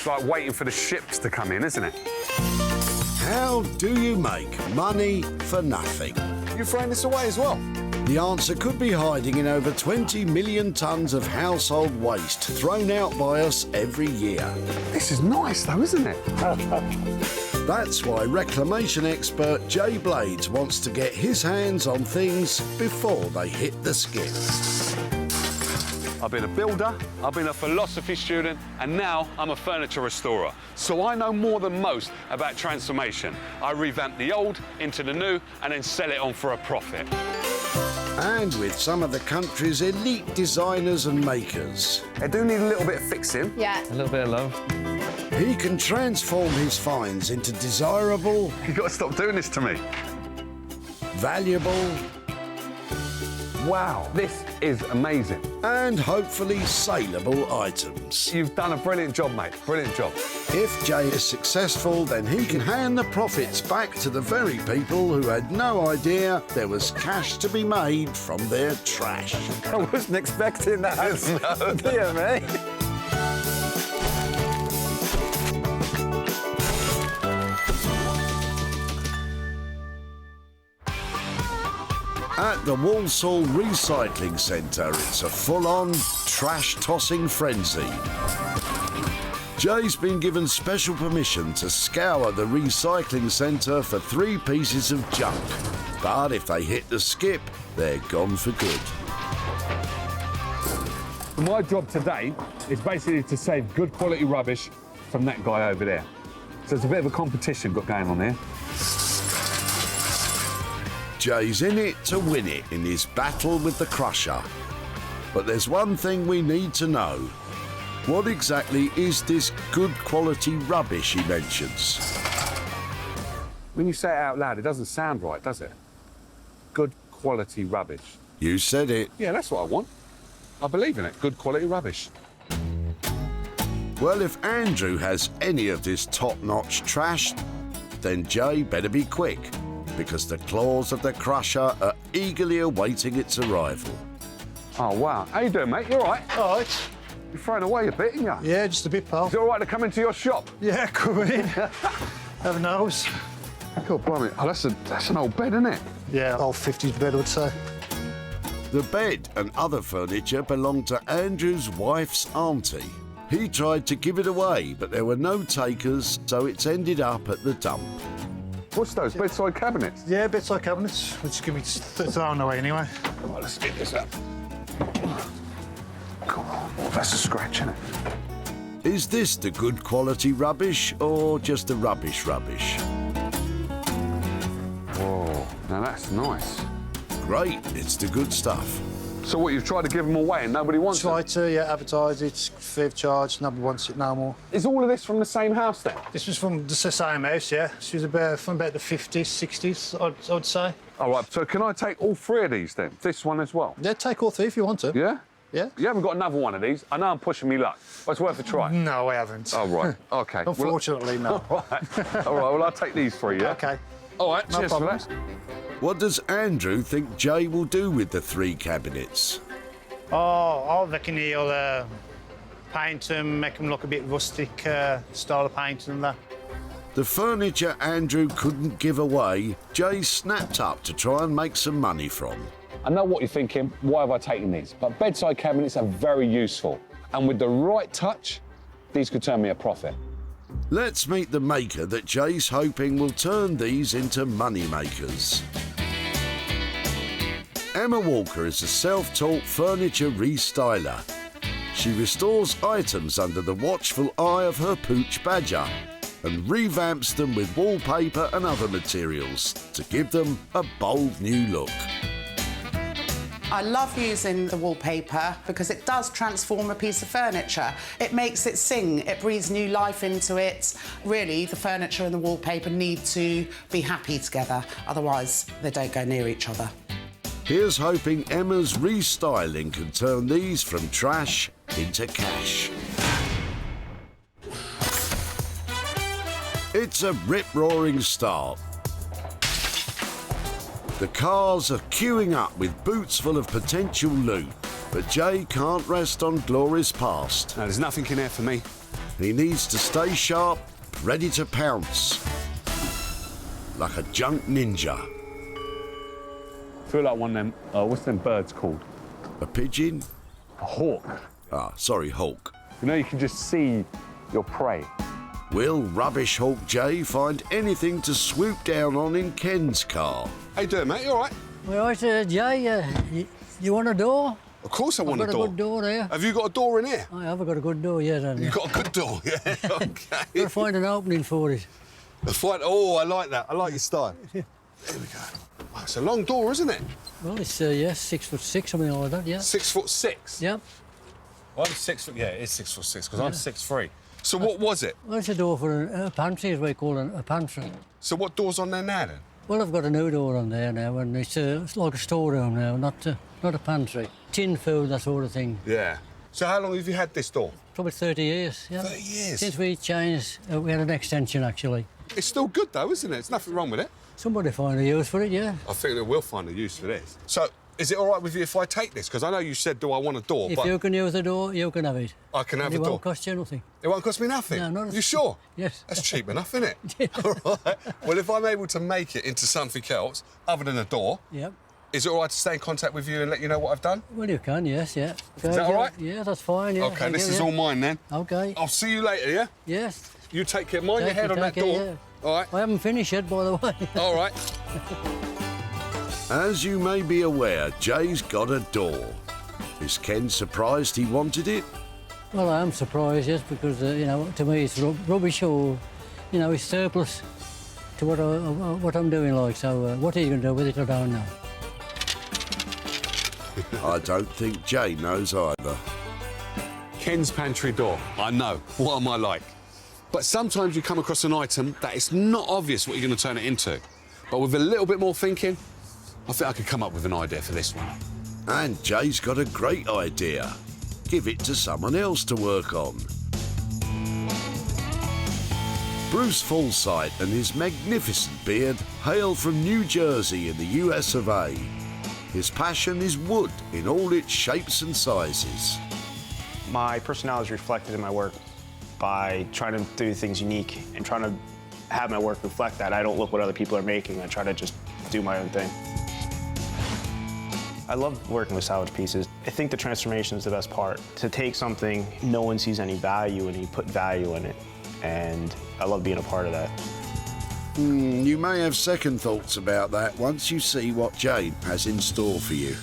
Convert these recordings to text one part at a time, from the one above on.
It's like waiting for the ships to come in, isn't it? How do you make money for nothing? You're throwing this away as well? The answer could be hiding in over 20 million tonnes of household waste thrown out by us every year. This is nice, though, isn't it? That's why reclamation expert Jay Blades wants to get his hands on things before they hit the skip. I've been a builder, I've been a philosophy student, and now I'm a furniture restorer. So I know more than most about transformation. I revamp the old into the new and then sell it on for a profit. And with some of the country's elite designers and makers, I do need a little bit of fixing. Yeah. A little bit of love. he can transform his finds into desirable, You've got to stop doing this to me. valuable, Wow, this is amazing. and hopefully saleable items. You've done a brilliant job, mate. Brilliant job. If Jay is successful, then he can hand the profits back to the very people who had no idea there was cash to be made from their trash. I wasn't expecting that. No. Dear me. At the Walsall Recycling Centre, it's a full-on trash-tossing frenzy. Jay's been given special permission to scour the recycling centre for 3 pieces of junk. But if they hit the skip, they're gone for good. My job today is basically to save good quality rubbish from that guy over there. So it's a bit of a competition got going on here. Jay's in it to win it in his battle with the crusher. But there's one thing we need to know. What exactly is this good quality rubbish he mentions? When you say it out loud, it doesn't sound right, does it? Good quality rubbish. You said it. Yeah, that's what I want. I believe in it. Good quality rubbish. Well, if Andrew has any of this top-notch trash, then Jay better be quick, because the claws of the crusher are eagerly awaiting its arrival. Oh, wow. How you doing, mate? You all right? All right. You're throwing away a bit, aren't you? Yeah, just a bit, pal. Is it all right to come into your shop? Yeah, come in. Have a nose. God, blimey. Oh, that's an old bed, isn't it? Yeah, old 50s bed, I would say. The bed and other furniture belonged to Andrew's wife's auntie. He tried to give it away, but there were no takers, so it's ended up at the dump. What's those, bedside cabinets? Yeah, bedside cabinets, which can be thrown away anyway. Right, let's get this up. God, that's a scratch, isn't it? Is this the good quality rubbish or just the rubbish? Whoa, now that's nice. Great, it's the good stuff. So what, you've tried to give them away and nobody wants Try it? to, yeah, advertise it, free of charge, nobody wants it no more. Is all of this from the same house then? This was from the same house, yeah. She was from about the 50s, 60s, I'd say. All right, so can I take all 3 of these then? This one as well? Yeah, take all 3 if you want to. Yeah? Yeah. You haven't got another one of these? I know I'm pushing me luck, but it's worth a try. No, I haven't. Oh, right. OK. Unfortunately, no. All right. All right, well, I'll take these 3, yeah? OK. All right, No cheers problems. for that. What does Andrew think Jay will do with the 3 cabinets? Oh, I reckon he'll paint them, make them look a bit rustic, style of painting and that. The furniture Andrew couldn't give away, Jay snapped up to try and make some money from. I know what you're thinking, why have I taken these? But bedside cabinets are very useful. And with the right touch, these could turn me a profit. Let's meet the maker that Jay's hoping will turn these into money makers. Emma Walker is a self-taught furniture restyler. She restores items under the watchful eye of her pooch badger and revamps them with wallpaper and other materials to give them a bold new look. I love using the wallpaper because it does transform a piece of furniture. It makes it sing, it breathes new life into it. Really, the furniture and the wallpaper need to be happy together, otherwise they don't go near each other. Here's hoping Emma's restyling can turn these from trash into cash. It's a rip-roaring start. The cars are queuing up with boots full of potential loot. But Jay can't rest on glory's past. No, there's nothing in there for me. He needs to stay sharp, ready to pounce. Like a junk ninja. I feel like one of them, what's them birds called? A pigeon? A hawk. Ah, sorry, Hulk. You know, you can just see your prey. Will Rubbish Hawk Jay find anything to swoop down on in Ken's car? How you doing, mate? You all right? Well, I said, Jay, you want a door? Of course I want I've a got door. a good door there. Have you got a door in here? I haven't got a good door yet, have you? You've got a good door, yeah. Okay. Gotta find an opening for it. Oh, I like that. I like your style. There we go. Wow, it's a long door, isn't it? Well, it's, yes, 6'6", something like that, yeah. 6'6". Yep. I'm 6 foot. Yeah, it is 6'6" because I'm 6'3". So what was it? Well, it's a door for a pantry, as we call it, a pantry. So what door's on there now then? Well, I've got a new door on there now, and it's like a storeroom now, not a pantry. Tin food, that sort of thing. Yeah. So how long have you had this door? Probably 30 years, yeah. 30 years? Since we changed, we had an extension, actually. It's still good though, isn't it? There's nothing wrong with it. Somebody find a use for it, yeah. I think they will find a use for this. So is it all right with you if I take this? Because I know you said, do I want a door? If but you can use the door, you can have it. I can have And a it door. won't cost you nothing. It won't cost me nothing? No, not a You sure? Yes. That's cheap enough, isn't it? All right. Well, if I'm able to make it into something else other than a door, Yep. is it all right to stay in contact with you and let you know what I've done? Well, you can, yes, yeah. Is that all right? Yeah, that's fine, yeah. OK, Thank this you, is yeah. all mine then. OK. I'll see you later, yeah? Yes. You take care. Mind your Take head it, on that take it, door. yeah. All right? I haven't finished yet, by the way. All right. As you may be aware, Jay's got a door. Is Ken surprised he wanted it? Well, I am surprised, yes, because, you know, to me it's rubbish or, you know, it's surplus to what I'm doing, like. So what are you going to do with it, I don't know. I don't think Jay knows either. Ken's pantry door. I know. What am I like? But sometimes you come across an item that it's not obvious what you're going to turn it into. But with a little bit more thinking, I think I could come up with an idea for this one. And Jay's got a great idea. Give it to someone else to work on. Bruce Forsyth and his magnificent beard hail from New Jersey in the US of A. His passion is wood in all its shapes and sizes. My personality is reflected in my work by trying to do things unique and trying to have my work reflect that. I don't look what other people are making. I try to just do my own thing. I love working with salvage pieces. I think the transformation is the best part. To take something no one sees any value in, and you put value in it. And I love being a part of that. You may have second thoughts about that once you see what Jay has in store for you.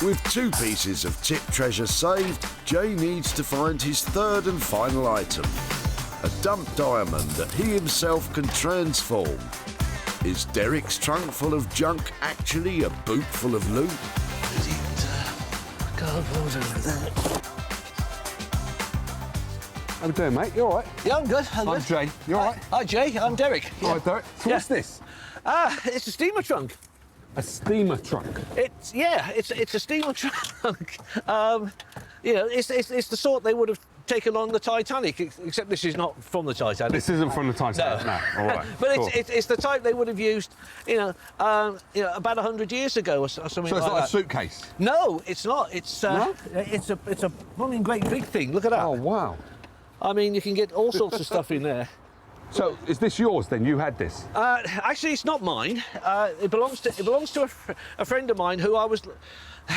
With 2 pieces of tip treasure saved, Jay needs to find his third and final item. A dumped diamond that he himself can transform. Is Derek's trunk full of junk actually a boot full of loot? How you doing, mate? You all right? Yeah, I'm good. I'm good. Jay. You all right? Hi, Jay. I'm Derek. All right, Derek. So what's this? It's a steamer trunk. A steamer trunk. It's a steamer trunk. You know, it's the sort they would have taken on the Titanic, except this is not from the Titanic. This isn't from the Titanic. No. All right. But cool. it's the type they would have used, about 100 years ago or something So it's like like that. a suitcase. No, it's not. It's No? it's a blooming great big thing. Look at that. Oh wow. I mean, you can get all sorts of stuff in there. So is this yours then? You had this? Actually, it's not mine. It belongs to a friend of mine who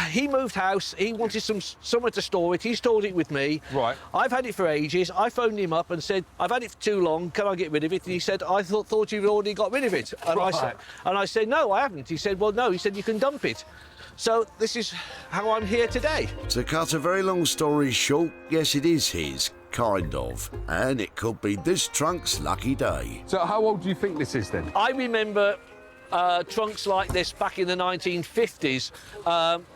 he moved house. He wanted somewhere to store it. He stored it with me. Right. I've had it for ages. I phoned him up and said, "I've had it for too long. Can I get rid of it?" And he said, "I thought you'd already got rid of it." And Right. I said, "No, I haven't." He said, "Well, no." He said, "You can dump it." So this is how I'm here today. To cut a very long story short, yes, it is his, kind of. And it could be this trunk's lucky day. So how old do you think this is then? I remember trunks like this back in the 1950s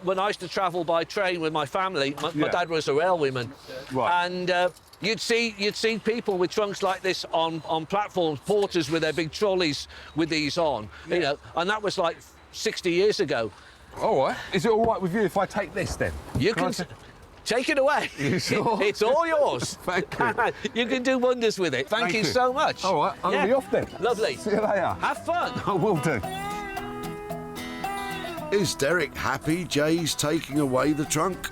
when I used to travel by train with my family. My dad was a railwayman, Right. and you'd see people with trunks like this on platforms, porters with their big trolleys with these on, you know, and that was like 60 years ago. All right. Is it all right with you if I take this then? You can take it away. You sure? It's all yours. Thank you. You can do wonders with it. Thank you so much. All right. I'm going to be off then. Lovely. See you later. Have fun. I will do. Is Derek happy Jay's taking away the trunk?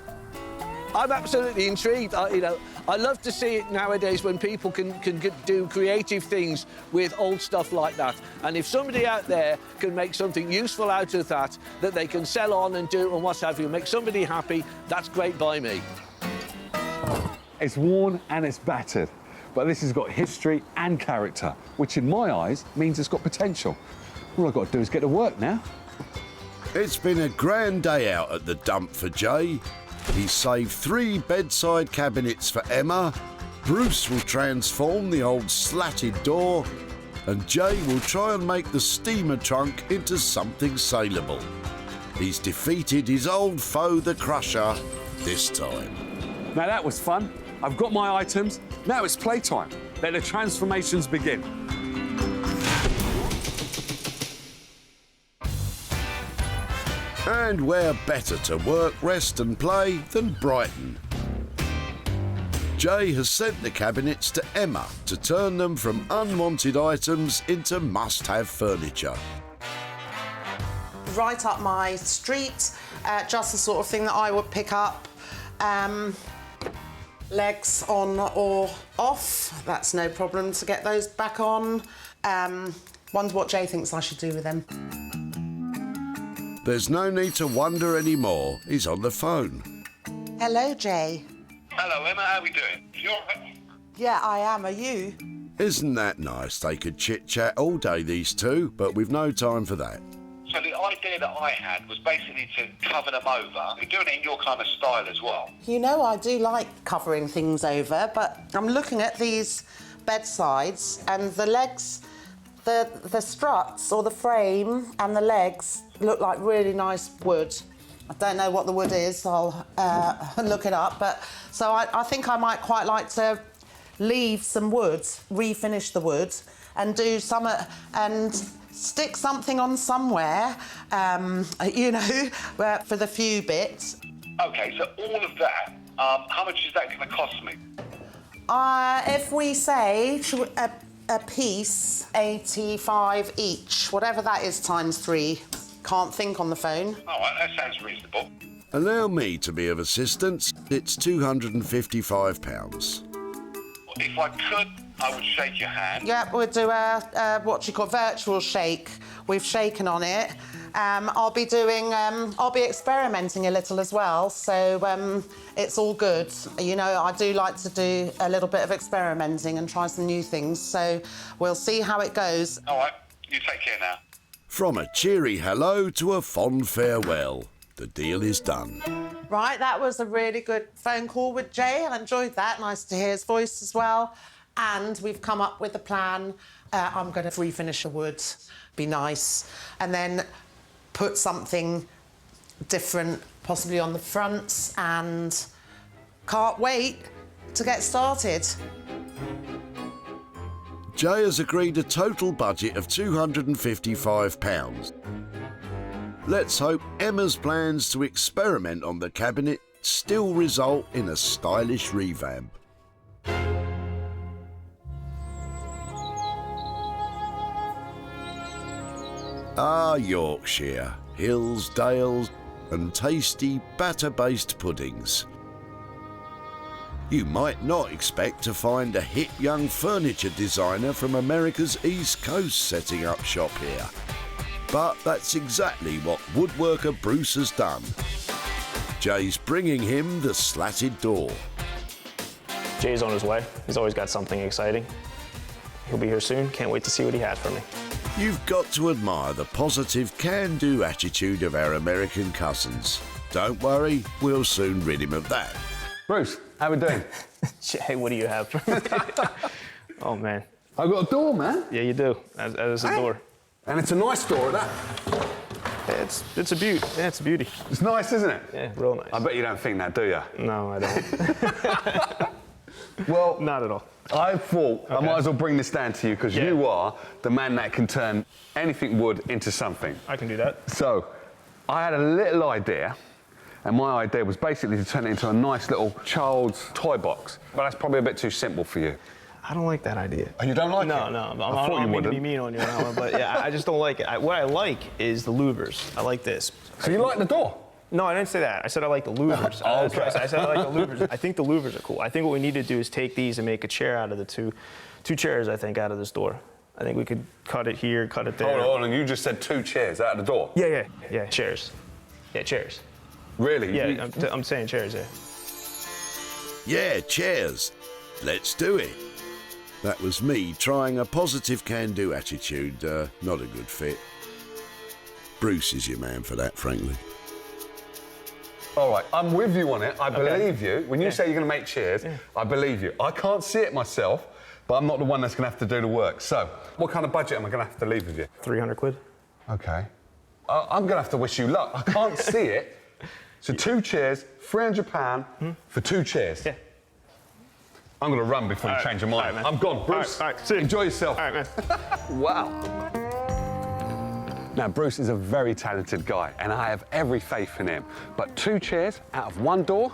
I'm absolutely intrigued. I love to see it nowadays when people can do creative things with old stuff like that. And if somebody out there can make something useful out of that they can sell on and do and what have you, make somebody happy, that's great by me. It's worn and it's battered, but this has got history and character, which in my eyes means it's got potential. All I've got to do is get to work now. It's been a grand day out at the dump for Jay. He's saved 3 bedside cabinets for Emma, Bruce will transform the old slatted door, and Jay will try and make the steamer trunk into something saleable. He's defeated his old foe, the Crusher, this time. Now that was fun. I've got my items. Now it's playtime. Let the transformations begin. And where better to work, rest and play than Brighton? Jay has sent the cabinets to Emma to turn them from unwanted items into must-have furniture. Right up my street, just the sort of thing that I would pick up. Legs on or off, that's no problem to get those back on. Wonder what Jay thinks I should do with them. There's no need to wonder anymore. He's on the phone. Hello, Jay. Hello, Emma. How are we doing? You all right? Yeah, I am. Are you? Isn't that nice? They could chit-chat all day, these two, but we've no time for that. So the idea that I had was basically to cover them over. We're doing it in your kind of style as well. You know, I do like covering things over, but I'm looking at these bedsides and the legs, the struts or the frame and the legs look like really nice wood. I don't know what the wood is, I'll look it up, but so I think I might quite like to leave some wood, refinish the wood and do some and stick something on somewhere, you know, for the few bits. Okay, so all of that, how much is that going to cost me? If we say a piece, 85 each, whatever that is times 3. Can't think on the phone. All right, that sounds reasonable. Allow me to be of assistance. It's £255. If I could, I would shake your hand. Yeah, we'll do a what you call virtual shake. We've shaken on it. I'll be experimenting a little as well, so it's all good. You know, I do like to do a little bit of experimenting and try some new things, so we'll see how it goes. All right, you take care now. From a cheery hello to a fond farewell, the deal is done. Right, that was a really good phone call with Jay. I enjoyed that. Nice to hear his voice as well. And we've come up with a plan. I'm going to refinish the wood, be nice, and then put something different, possibly on the fronts, and can't wait to get started. Jay has agreed a total budget of £255. Let's hope Emma's plans to experiment on the cabinet still result in a stylish revamp. Ah, Yorkshire, hills, dales and tasty batter-based puddings. You might not expect to find a hip young furniture designer from America's East Coast setting up shop here. But that's exactly what woodworker Bruce has done. Jay's bringing him the slatted door. Jay's on his way. He's always got something exciting. He'll be here soon. Can't wait to see what he has for me. You've got to admire the positive can-do attitude of our American cousins. Don't worry, we'll soon rid him of that. Bruce, how we doing? Jay, what do you have? Oh, man. I've got a door, man. Yeah, you do. That is a door. And it's a nice door, that. It's a beauty. Yeah, it's a beauty. It's nice, isn't it? Yeah, real nice. I bet you don't think that, do you? No, I don't. Well, Not at all. I thought I might as well bring this down to you because you are the man that can turn anything wood into something. I can do that. So, I had a little idea, and my idea was basically to turn it into a nice little child's toy box. But that's probably a bit too simple for you. I don't like that idea. Oh, you don't like it? No, I I'm thought you not mean to wouldn't. be mean on you, now, but yeah, I just don't like it. What I like is the louvers. I like this. So you like the door? No, I didn't say that. I said I like the louvers. Oh, That's what okay. I said I like the louvers. I think the louvers are cool. I think what we need to do is take these and make a chair out of the two chairs, I think, out of this door. I think we could cut it here, cut it there. Hold on, you just said 2 chairs out of the door. Yeah, chairs. Yeah, chairs. Really? Yeah, I'm saying chairs, yeah. Yeah, chairs. Let's do it. That was me trying a positive can-do attitude. Not a good fit. Bruce is your man for that, frankly. All right, I'm with you on it. I believe you. When you say you're going to make chairs, I believe you. I can't see it myself, but I'm not the one that's going to have to do the work. So, what kind of budget am I going to have to leave with you? 300 quid. Okay. I'm going to have to wish you luck. I can't see it. So 2 chairs, £300 for 2 chairs. Yeah. I'm going to run before you change your mind. All right, man. I'm gone, Bruce. All right, see you. Enjoy yourself. All right, man. Wow. Now, Bruce is a very talented guy, and I have every faith in him. But 2 chairs out of 1 door?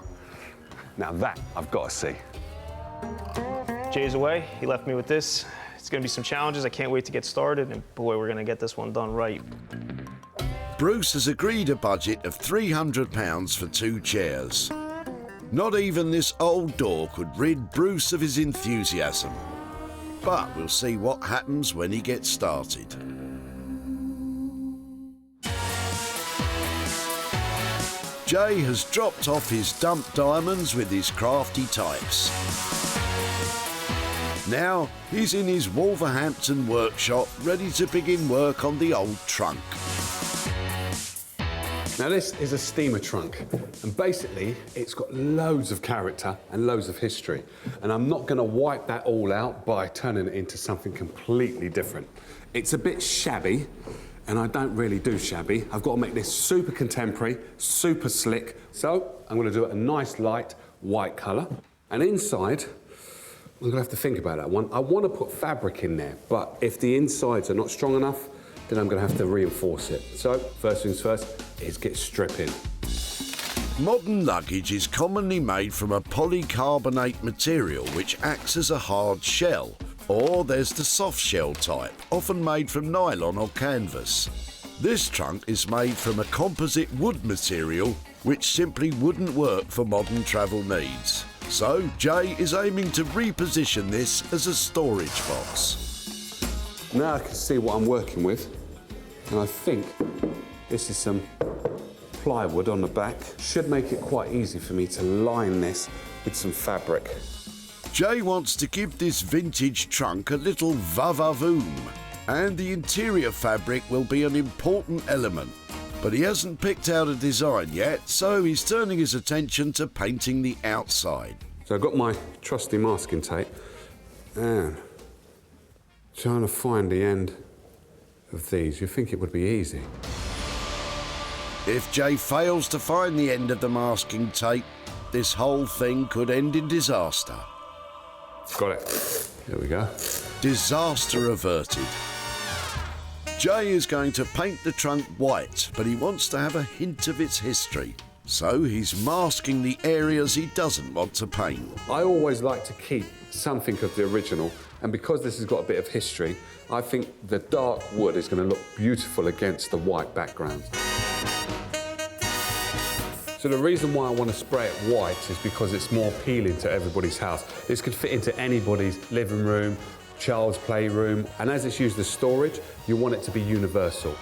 Now that I've got to see. Jay's away. He left me with this. It's going to be some challenges. I can't wait to get started, and boy, we're going to get this one done right. Bruce has agreed a budget of £300 for 2 chairs. Not even this old door could rid Bruce of his enthusiasm. But we'll see what happens when he gets started. Jay has dropped off his dump diamonds with his crafty types. Now he's in his Wolverhampton workshop ready to begin work on the old trunk. Now this is a steamer trunk, and basically it's got loads of character and loads of history, and I'm not going to wipe that all out by turning it into something completely different. It's a bit shabby, and I don't really do shabby. I've got to make this super contemporary, super slick, so I'm going to do it a nice light white colour, and inside I'm going to have to think about that one. I want to put fabric in there, but if the insides are not strong enough, then I'm going to have to reinforce it. So, first things first is get stripping. Modern luggage is commonly made from a polycarbonate material which acts as a hard shell, or there's the soft shell type, often made from nylon or canvas. This trunk is made from a composite wood material which simply wouldn't work for modern travel needs. So Jay is aiming to reposition this as a storage box. Now I can see what I'm working with, and I think this is some plywood on the back. Should make it quite easy for me to line this with some fabric. Jay wants to give this vintage trunk a little va-va-voom, and the interior fabric will be an important element. But he hasn't picked out a design yet, so he's turning his attention to painting the outside. So I've got my trusty masking tape, and trying to find the end of these. You'd think it would be easy. If Jay fails to find the end of the masking tape, this whole thing could end in disaster. Got it. There we go. Disaster averted. Jay is going to paint the trunk white, but he wants to have a hint of its history. So he's masking the areas he doesn't want to paint. I always like to keep something of the original, and because this has got a bit of history, I think the dark wood is going to look beautiful against the white background. So the reason why I want to spray it white is because it's more appealing to everybody's house. This could fit into anybody's living room, child's playroom, and as it's used as storage, you want it to be universal.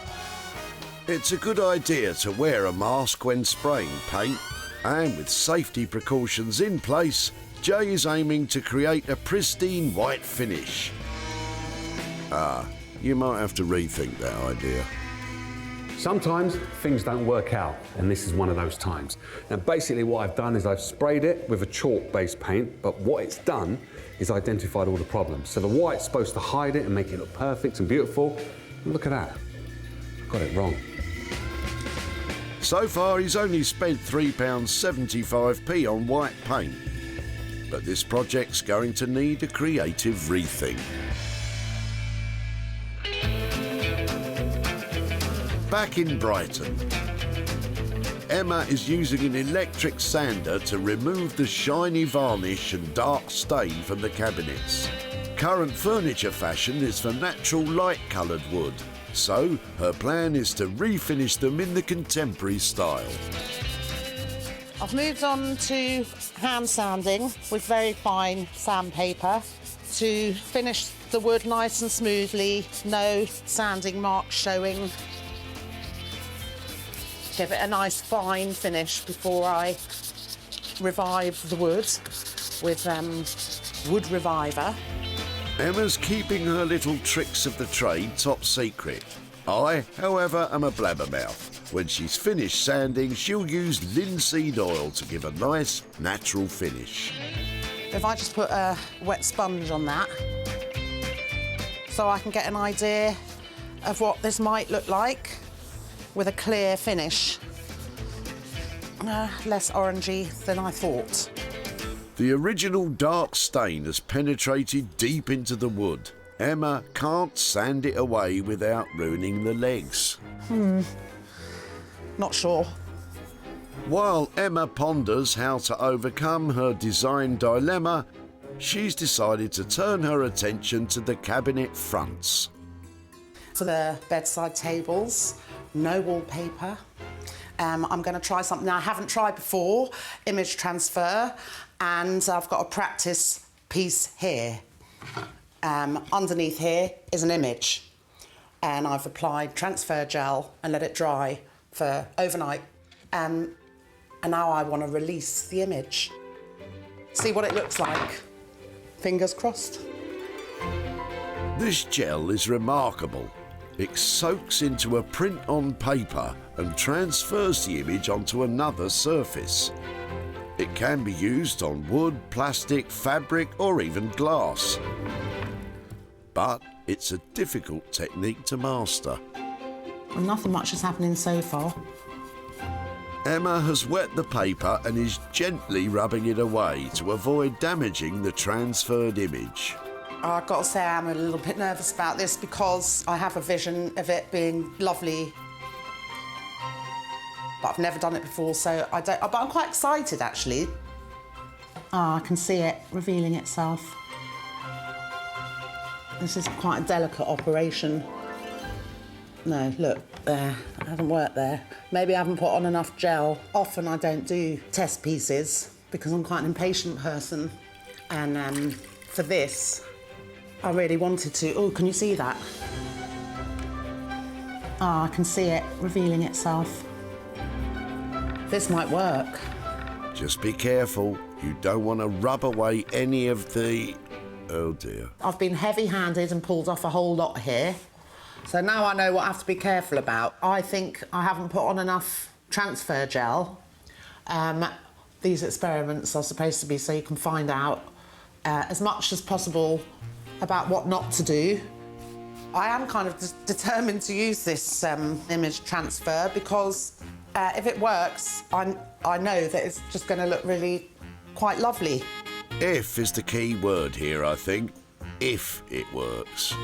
It's a good idea to wear a mask when spraying paint, and with safety precautions in place, Jay is aiming to create a pristine white finish. You might have to rethink that idea. Sometimes things don't work out, and this is one of those times. Now basically what I've done is I've sprayed it with a chalk-based paint, but what it's done is identified all the problems. So the white's supposed to hide it and make it look perfect and beautiful. Look at that. Got it wrong. So far, he's only spent £3.75p on white paint. But this project's going to need a creative rethink. Back in Brighton, Emma is using an electric sander to remove the shiny varnish and dark stain from the cabinets. current furniture fashion is for natural light-coloured wood, so her plan is to refinish them in the contemporary style. I've moved on to hand sanding with very fine sandpaper to finish the wood nice and smoothly, no sanding marks showing. Give it a nice fine finish before I revive the wood with Wood Reviver. Emma's keeping her little tricks of the trade top secret. I, however, am a blabbermouth. When she's finished sanding, she'll use linseed oil to give a nice, natural finish. If I just put a wet sponge on that, so I can get an idea of what this might look like with a clear finish. Less orangey than I thought. The original dark stain has penetrated deep into the wood. Emma can't sand it away without ruining the legs. Not sure. While Emma ponders how to overcome her design dilemma, she's decided to turn her attention to the cabinet fronts. For the bedside tables, no wallpaper. I'm going to try something I haven't tried before, image transfer, and I've got a practice piece here. Underneath here is an image, and I've applied transfer gel and let it dry for overnight. And now I want to release the image. See what it looks like. Fingers crossed. This gel is remarkable. It soaks into a print on paper and transfers the image onto another surface. It can be used on wood, plastic, fabric, or even glass. But it's a difficult technique to master. Well, nothing much is happening so far. Emma has wet the paper and is gently rubbing it away to avoid damaging the transferred image. I've got to say I'm a little bit nervous about this because I have a vision of it being lovely. But I've never done it before, so I don't. But I'm quite excited, actually. I can see it revealing itself. This is quite a delicate operation. No, look, there. It hasn't worked there. Maybe I haven't put on enough gel. Often I don't do test pieces because I'm quite an impatient person. And for this, I really wanted to. Oh, can you see that? I can see it revealing itself. This might work. Just be careful. You don't want to rub away any of the... Oh dear. I've been heavy-handed and pulled off a whole lot here. So now I know what I have to be careful about. I think I haven't put on enough transfer gel. These experiments are supposed to be so you can find out as much as possible about what not to do. I am kind of determined to use this image transfer because if it works, I know that it's just going to look really quite lovely. If is the key word here, I think. If it works.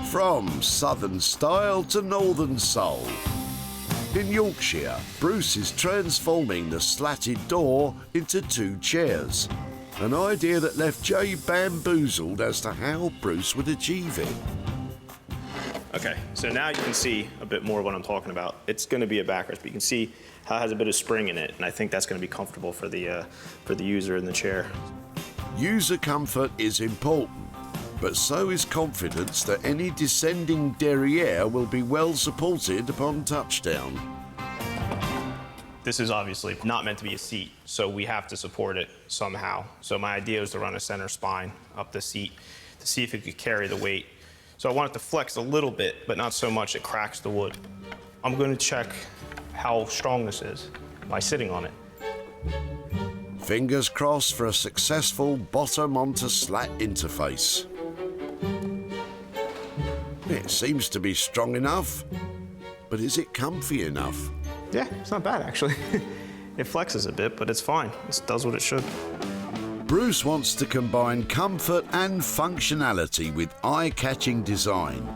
From southern style to northern soul. In Yorkshire, Bruce is transforming the slatted door into 2 chairs. An idea that left Jay bamboozled as to how Bruce would achieve it. Okay, so now you can see a bit more of what I'm talking about. It's going to be a backrest, but you can see how it has a bit of spring in it, and I think that's going to be comfortable for the user in the chair. User comfort is important, but so is confidence that any descending derriere will be well supported upon touchdown. This is obviously not meant to be a seat, so we have to support it somehow. So my idea was to run a center spine up the seat to see if it could carry the weight. So I want it to flex a little bit, but not so much it cracks the wood. I'm going to check how strong this is by sitting on it. Fingers crossed for a successful bottom onto slat interface. It seems to be strong enough, but is it comfy enough? Yeah, it's not bad actually. It flexes a bit, but it's fine. It does what it should. Bruce wants to combine comfort and functionality with eye-catching design.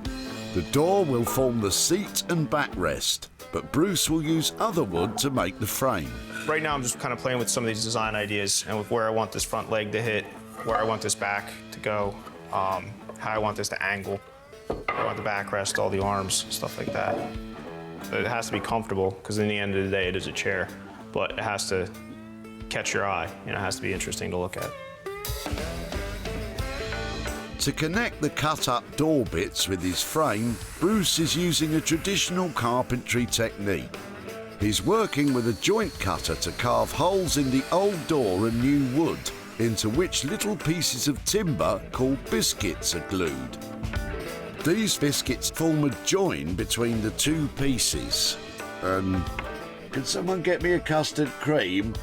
The door will form the seat and backrest, but Bruce will use other wood to make the frame. Right now I'm just kind of playing with some of these design ideas and with where I want this front leg to hit, where I want this back to go, how I want this to angle, where I want the backrest, all the arms, stuff like that. But it has to be comfortable, because in the end of the day it is a chair, but it has to catch your eye, you know, it has to be interesting to look at. To connect the cut-up door bits with his frame, Bruce is using a traditional carpentry technique. He's working with a joint cutter to carve holes in the old door and new wood, into which little pieces of timber called biscuits are glued. These biscuits form a join between the two pieces. Can someone get me a custard cream?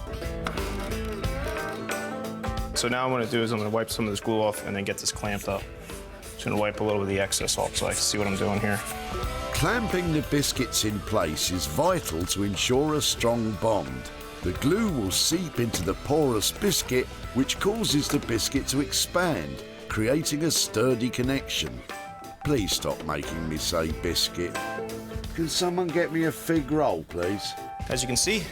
So now what I'm going to do is I'm going to wipe some of this glue off and then get this clamped up. Just going to wipe a little of the excess off so I can see what I'm doing here. Clamping the biscuits in place is vital to ensure a strong bond. The glue will seep into the porous biscuit, which causes the biscuit to expand, creating a sturdy connection. Please stop making me say biscuit. Can someone get me a fig roll, please? As you can see,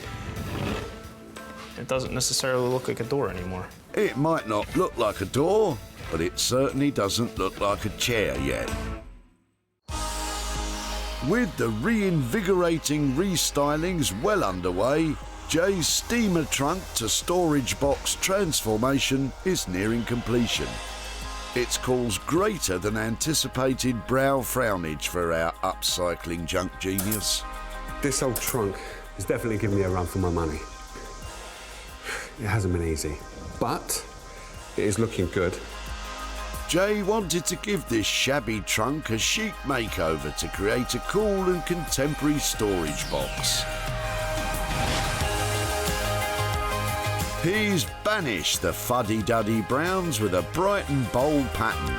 it doesn't necessarily look like a door anymore. It might not look like a door, but it certainly doesn't look like a chair yet. With the reinvigorating restylings well underway, Jay's steamer trunk to storage box transformation is nearing completion. It's caused greater than anticipated brow frownage for our upcycling junk genius. This old trunk has definitely given me a run for my money. It hasn't been easy, but it is looking good. Jay wanted to give this shabby trunk a chic makeover to create a cool and contemporary storage box. He's banished the fuddy-duddy browns with a bright and bold pattern.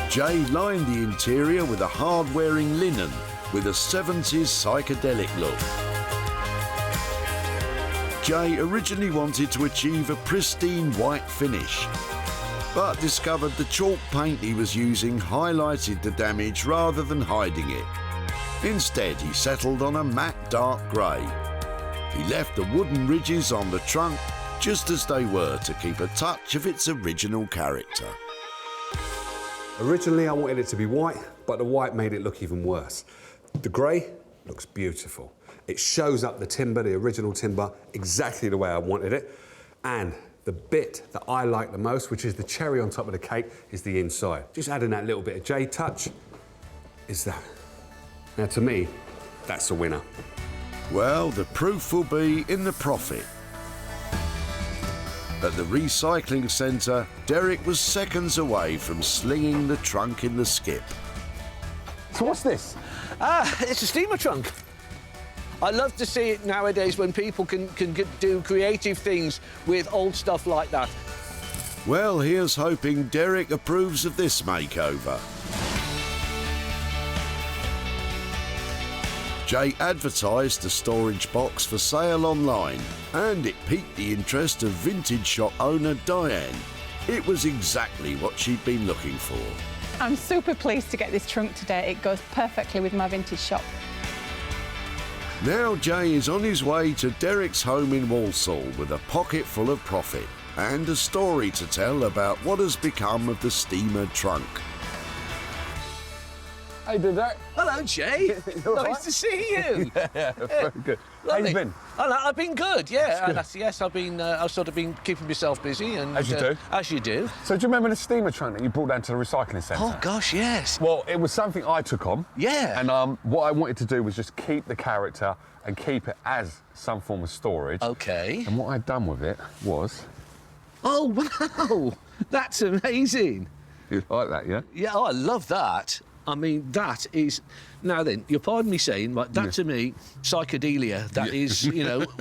Jay lined the interior with a hard-wearing linen with a 70s psychedelic look. Jay originally wanted to achieve a pristine white finish, but discovered the chalk paint he was using highlighted the damage rather than hiding it. Instead, he settled on a matte dark grey. He left the wooden ridges on the trunk just as they were to keep a touch of its original character. Originally, I wanted it to be white, but the white made it look even worse. The grey looks beautiful. It shows up the timber, the original timber, exactly the way I wanted it. And the bit that I like the most, which is the cherry on top of the cake, is the inside. Just adding that little bit of J touch is that. Now, to me, that's the winner. Well, the proof will be in the profit. At the recycling centre, Derek was seconds away from slinging the trunk in the skip. So what's this? It's a steamer trunk. I love to see it nowadays when people can do creative things with old stuff like that. Well, here's hoping Derek approves of this makeover. Jay advertised the storage box for sale online, and it piqued the interest of vintage shop owner Diane. It was exactly what she'd been looking for. I'm super pleased to get this trunk today. It goes perfectly with my vintage shop. Now Jay is on his way to Derek's home in Walsall with a pocket full of profit and a story to tell about what has become of the steamer trunk. How you doing, Derek? Hello, Jay. Nice to see you. Yeah, very good. How you been? I've been good, yeah. Yes, I've sort of been keeping myself busy. And, as you do. As you do. So do you remember the steamer trunk that you brought down to the recycling centre? Oh, gosh, yes. Well, it was something I took on. Yeah. And what I wanted to do was just keep the character and keep it as some form of storage. OK. And what I'd done with it was... Oh, wow. That's amazing. You like that, yeah? Yeah, oh, I love that. I mean, that is... Now then, you'll pardon me saying, but that to me, psychedelia, that is,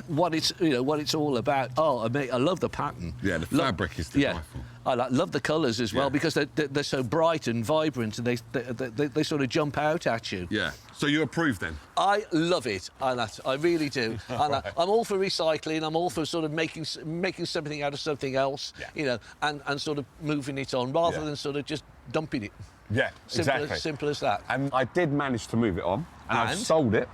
what it's all about. Oh, I love the pattern. Yeah, the fabric is delightful. Yeah. I love the colours as well, because they're so bright and vibrant, and they sort of jump out at you. Yeah. So you approve then? I love it, and I really do. And I'm all for recycling. I'm all for sort of making something out of something else, and sort of moving it on, rather than sort of just dumping it. Yeah, exactly. Simple as that. And I did manage to move it on, and I've sold it,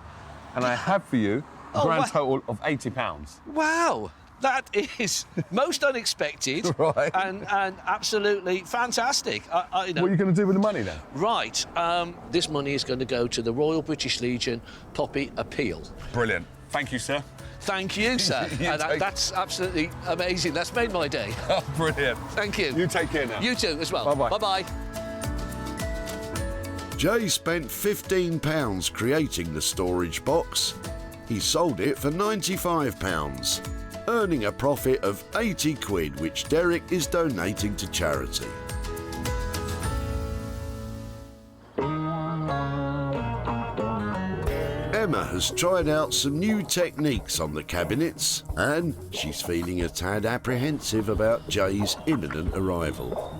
and I have for you a grand total of £80. Wow. That is most unexpected, Right. and absolutely fantastic. What are you going to do with the money then? Right, this money is going to go to the Royal British Legion Poppy Appeal. Brilliant. Thank you, sir. Thank you, sir. That's absolutely amazing. That's made my day. Oh, brilliant. Thank you. You take care now. You too, as well. Bye-bye. Bye-bye. Jay spent £15 creating the storage box. He sold it for £95, earning a profit of 80 quid, which Derek is donating to charity. Emma has tried out some new techniques on the cabinets, and she's feeling a tad apprehensive about Jay's imminent arrival.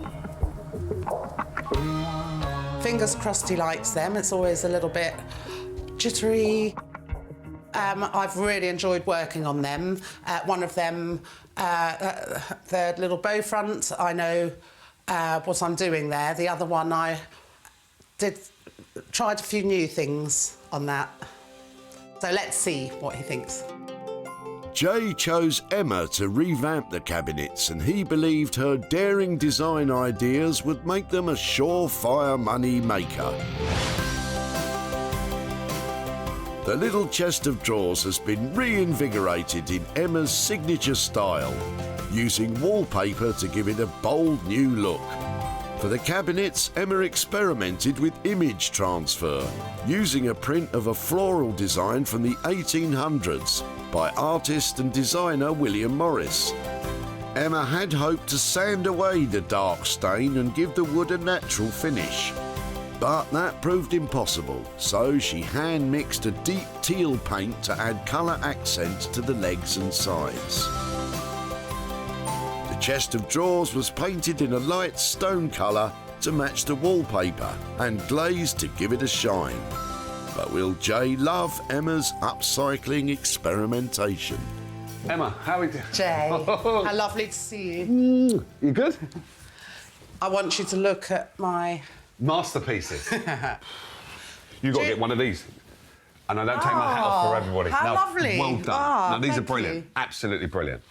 Fingers crossed he likes them. It's always a little bit jittery. I've really enjoyed working on them. One of them, the little bow front, I know what I'm doing there. The other one, I tried a few new things on that. So let's see what he thinks. Jay chose Emma to revamp the cabinets, and he believed her daring design ideas would make them a surefire money maker. The little chest of drawers has been reinvigorated in Emma's signature style, using wallpaper to give it a bold new look. For the cabinets, Emma experimented with image transfer, using a print of a floral design from the 1800s by artist and designer William Morris. Emma had hoped to sand away the dark stain and give the wood a natural finish. But that proved impossible, so she hand-mixed a deep teal paint to add colour accents to the legs and sides. The chest of drawers was painted in a light stone colour to match the wallpaper and glazed to give it a shine. But will Jay love Emma's upcycling experimentation? Emma, how are we doing? Jay, how lovely to see you. You good? I want you to look at my... Masterpieces. You've got to get one of these. And I don't take my hat off for everybody. How lovely. Well done. Oh, now, these are thank brilliant. you. Absolutely brilliant.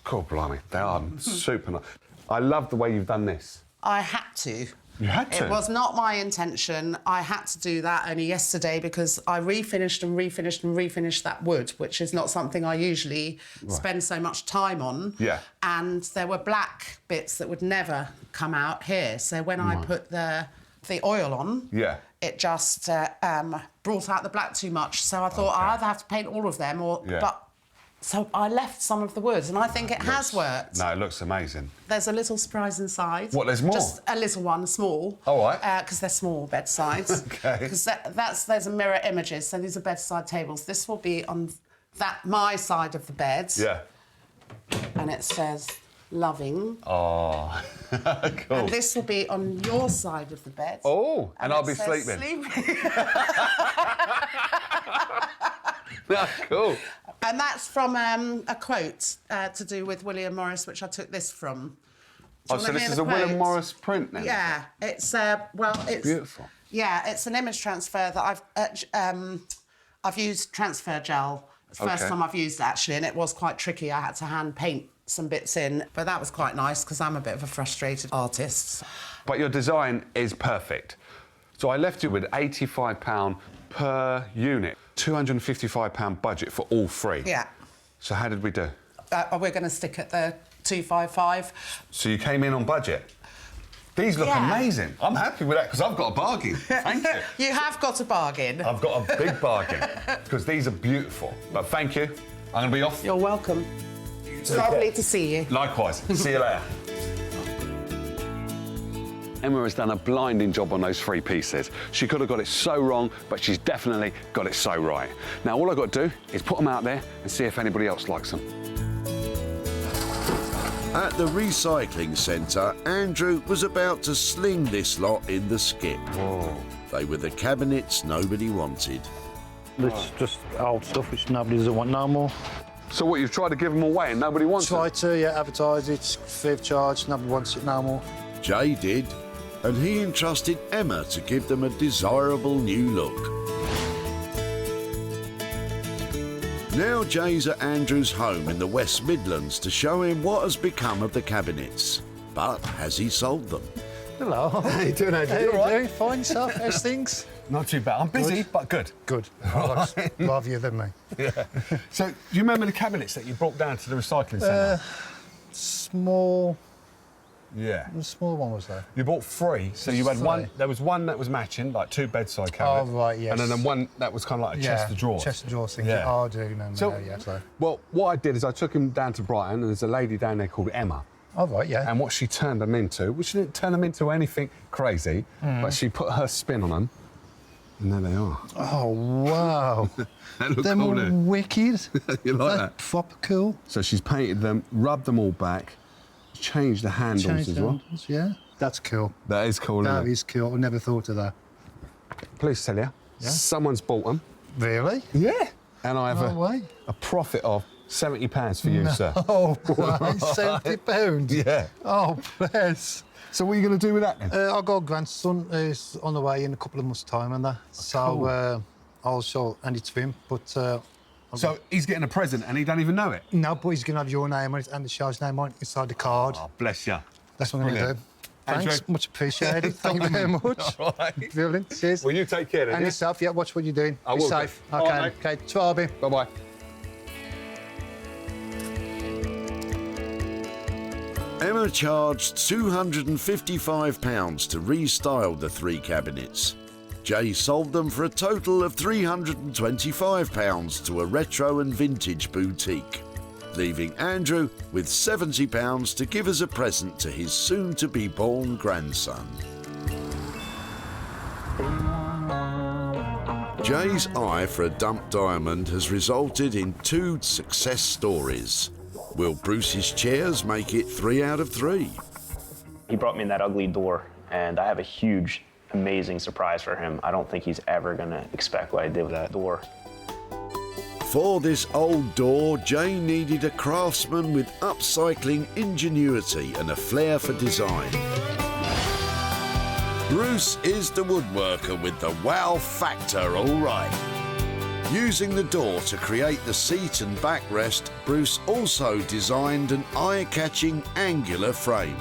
Cool, blimey. They are super nice. I love the way you've done this. I had to. You had to? It was not my intention. I had to do that only yesterday because I refinished that wood, which is not something I usually spend so much time on. Yeah. And there were black bits that would never come out here. So when I put the oil on, it just brought out the black too much. So I thought I either have to paint all of them or... But so I left some of the wood, and I think it has worked. No, it looks amazing. There's a little surprise inside. What, there's more? Just a little one, small. All right. Because they're small bedside. Okay. Because there's a mirror images, so these are bedside tables. This will be on my side of the bed. Yeah. And it says loving. Oh, cool. And this will be on your side of the bed. Oh, and I'll be it says sleeping. That's cool. And that's from a quote to do with William Morris, which I took this from. Oh, so this is a William Morris print then? Yeah, it's it's beautiful. Yeah, it's an image transfer that I've used transfer gel. It's the first time I've used it actually, and it was quite tricky. I had to hand paint some bits in, but that was quite nice because I'm a bit of a frustrated artist. But your design is perfect. So I left you with £85 per unit, £255 budget for all three. Yeah. So how did we do? We're going to stick at the 255. So you came in on budget. These look amazing. I'm happy with that because I've got a bargain. Thank you. You have got a bargain. I've got a big bargain because these are beautiful. But thank you. I'm going to be off. You're welcome. It's lovely to see you. Likewise. See you later. Emma has done a blinding job on those three pieces. She could have got it so wrong, but she's definitely got it so right. Now, all I've got to do is put them out there and see if anybody else likes them. At the recycling centre, Andrew was about to sling this lot in the skip. Whoa. They were the cabinets nobody wanted. It's just old stuff which nobody doesn't want no more. So what, you've tried to give them away and nobody wants Tried to, yeah, advertise it, free of charge, nobody wants it no more. Jay did. and he entrusted Emma to give them a desirable new look. Now Jay's at Andrew's home in the West Midlands to show him what has become of the cabinets. But has he sold them? Hello. How you doing, Andrew? How You you all right? doing? Fine, sir. How's things? Not too bad. I'm busy, but good. Good. I'd rather you than me. Yeah. So, do you remember the cabinets that you brought down to the recycling centre? Small. Yeah. The small one was there. You bought 3, so you had Three. one. There was one that was matching, like 2 bedside cabinets. Oh, right, yes. And then one that was kind of like a chest of drawers. Chest of drawers thing. Yeah. Oh, I do know. So, Yeah, so. well, what I did is I took him down to Brighton, and there's a lady down there called Emma. Oh, right, yeah. And what she turned them into, well, she didn't turn them into anything crazy, but she put her spin on them, and there they are. Oh, wow. They look Them cool, all don't they? wicked. You like That's that? proper cool. So she's painted them, rubbed them all back, changed the handles Changed as well. handles, yeah. That's cool. That is cool, That isn't it? is cool. I never thought of that. Please tell you, someone's bought them. Really? Yeah. And I have No way. a profit of £70 for you, sir. Oh, wow. £70? Yeah. Oh, bless. So what are you going to do with that then? I've got a grandson who's on the way in a couple of months' time and that. So I'll show Andy to him. But so he's getting a present and he don't even know it? no, but he's going to have your name on it and the show's name on it inside the card. Oh, bless you. That's what I'm going to Brilliant. do. Thanks, Andrew? much appreciated. Thank you very much. All right. Brilliant. Cheers. Well, you take care then, And yeah? yourself, yeah, watch what you're doing. I Be will do. safe. All Okay, right, okay. Try. Bye-bye. Emma charged £255 to restyle the 3 cabinets. Jay sold them for a total of £325 to a retro and vintage boutique, leaving Andrew with £70 to give as a present to his soon-to-be-born grandson. Jay's eye for a dumped diamond has resulted in 2 success stories. Will Bruce's chairs make it 3 out of 3? He brought me in that ugly door, and I have a huge, amazing surprise for him. I don't think he's ever gonna expect what I did with that door. For this old door, Jay needed a craftsman with upcycling ingenuity and a flair for design. Bruce is the woodworker with the wow factor, all right. Using the door to create the seat and backrest, Bruce also designed an eye-catching angular frame.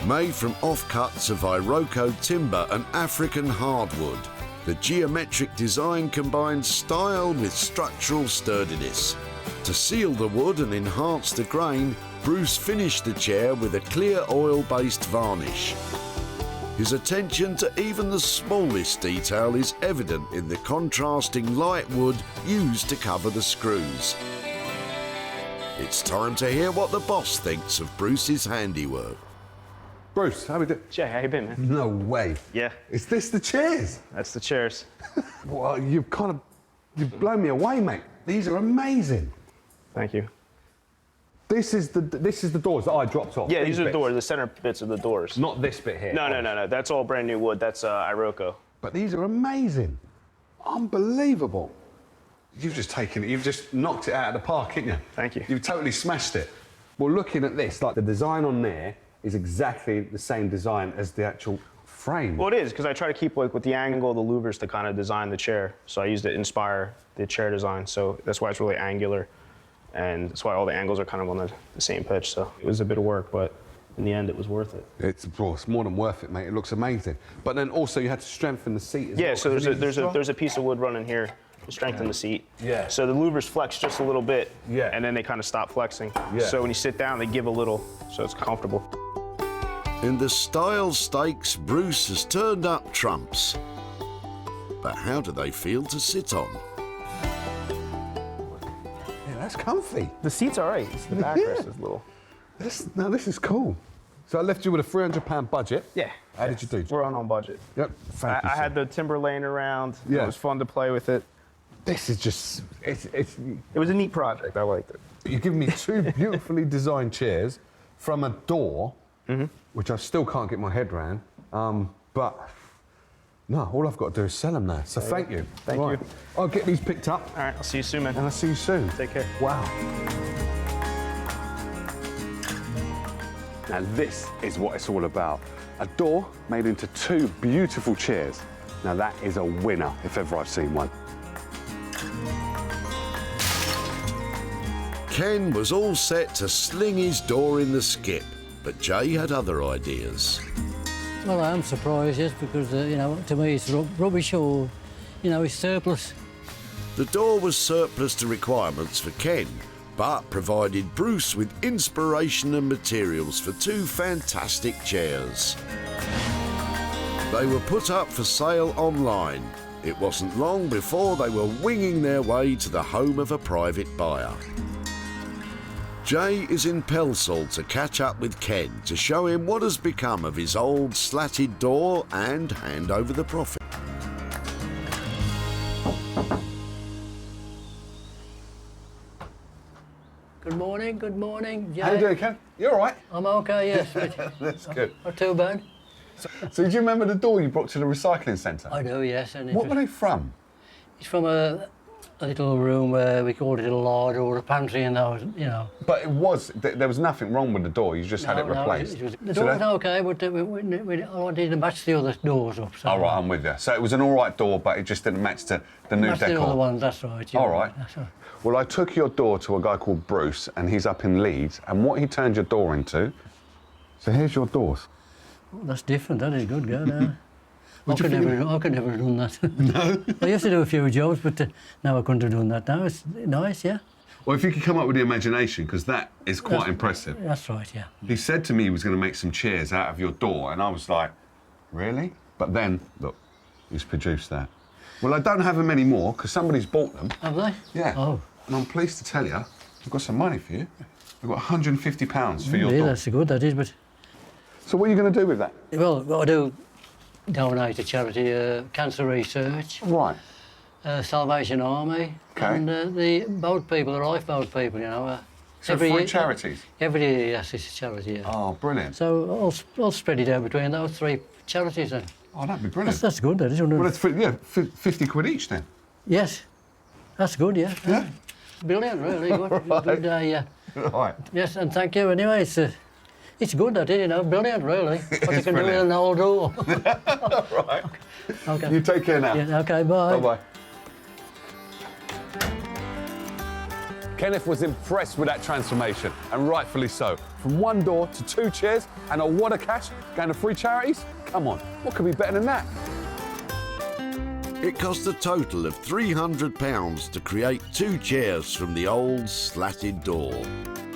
Made from offcuts of Iroko timber and African hardwood, the geometric design combines style with structural sturdiness. To seal the wood and enhance the grain, Bruce finished the chair with a clear oil-based varnish. His attention to even the smallest detail is evident in the contrasting light wood used to cover the screws. It's time to hear what the boss thinks of Bruce's handiwork. Bruce, how we doing? Jay, how you been, man? No way. Yeah. Is this the chairs? That's the chairs. Well, you've blown me away, mate. These are amazing. Thank you. This is the doors that I dropped off. Yeah, these are the bits. doors, the center bits of the doors. Not this bit here. No. That's all brand new wood. That's Iroko. But these are amazing. Unbelievable. You've just taken it, you've just knocked it out of the park, haven't you? Thank you. You've totally smashed it. Well, looking at this, like the design on there is exactly the same design as the actual frame. Well, it is, because I try to keep like with the angle of the louvers to kind of design the chair. So I used it to inspire the chair design. So that's why it's really angular. And that's why all the angles are kind of on the same pitch. So it was a bit of work, but in the end, it was worth it. It's more than worth it, mate. It looks amazing. But then also you had to strengthen the seat as well. Yeah, so there's a piece of wood running here to strengthen the seat. Yeah. So the louvers flex just a little bit. Yeah. And then they kind of stop flexing. Yeah. So when you sit down, they give a little, so it's comfortable. In the style stakes, Bruce has turned up trumps. But how do they feel to sit on? Yeah, that's comfy. The seat's all right. The backrest is little. This is cool. So I left you with a £300 budget. Yeah. How did you do? We're on budget. Yep. Thank you, I sir. had the timber laying around. Yeah. It was fun to play with it. This is just, It was a neat project. I liked it. You've given me 2 beautifully designed chairs from a door, which I still can't get my head around. But no, all I've got to do is sell them now. So thank you. Thank you. I'll get these picked up. All right, I'll see you soon, man. And I'll see you soon. Take care. Wow. Now this is what it's all about. A door made into 2 beautiful chairs. Now that is a winner if ever I've seen one. Ken was all set to sling his door in the skip, but Jay had other ideas. Well, I am surprised, yes, because, you know, to me it's rubbish or, you know, it's surplus. The door was surplus to requirements for Ken, but provided Bruce with inspiration and materials for 2 fantastic chairs. They were put up for sale online. It wasn't long before they were winging their way to the home of a private buyer. Jay is in Walsall to catch up with Ken to show him what has become of his old slatted door and hand over the profit. Good morning, good morning. Jay. How you doing, Ken? You all right? I'm okay, yes. But That's good. not too bad. So do you remember the door you brought to the recycling centre? I do, yes. And What were they from? It's from a little room where we called it a larder or a pantry, and those, you know. But it was, there was nothing wrong with the door, you just had it replaced. The door was okay, but I wanted to match the other doors up. So. All right, I'm with you. So it was an all right door, but it just didn't match the new decor. The other ones, that's right. All right. That's right. Well, I took your door to a guy called Bruce, and he's up in Leeds, and what he turned your door into, so here's your doors. Oh, that's different, that is good, girl. I could never have done that. No? I used to do a few jobs, but now I couldn't have done that. Now it's nice, yeah. Well, if you could come up with the imagination, because that is quite impressive. That's right, yeah. He said to me he was going to make some chairs out of your door, and I was like, really? But then, look, he's produced that. Well, I don't have them anymore, because somebody's bought them. Have they? Yeah. Oh. And I'm pleased to tell you, I've got some money for you. I've got £150 for your door. That's good, that is, but... So what are you going to do with that? Well, what I do, donate to charity, cancer research. Right. Salvation Army. Okay. And the boat people, the lifeboat people, you know. So every for year, charities? Every year, yes, it's a charity, yeah. Oh, brilliant. So I'll spread it out between those 3 charities then. Oh, that'd be brilliant. That's good, that is. Well, that's 50 quid each then. Yes. That's good, yeah. Yeah? Brilliant, really. Right. Good day, yeah. Right. Yes, and thank you anyway. It's good, that is, you know, brilliant, really. What you can do with an old door. Right. Okay. You take care now. Yeah, okay, bye. Bye-bye. Kenneth was impressed with that transformation, and rightfully so. From 1 door to 2 chairs and a wad of cash going to 3 charities? Come on, what could be better than that? It cost a total of £300 to create 2 chairs from the old slatted door.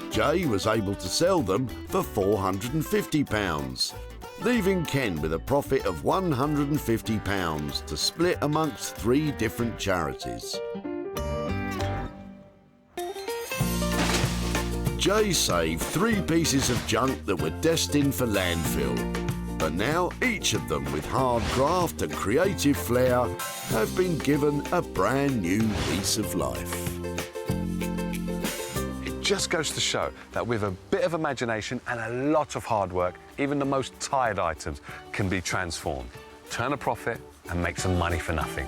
Jay was able to sell them for £450, leaving Ken with a profit of £150 to split amongst 3 different charities. Jay saved 3 pieces of junk that were destined for landfill, but now each of them with hard graft and creative flair have been given a brand new lease of life. It just goes to show that with a bit of imagination and a lot of hard work, even the most tired items can be transformed. Turn a profit and make some money for nothing.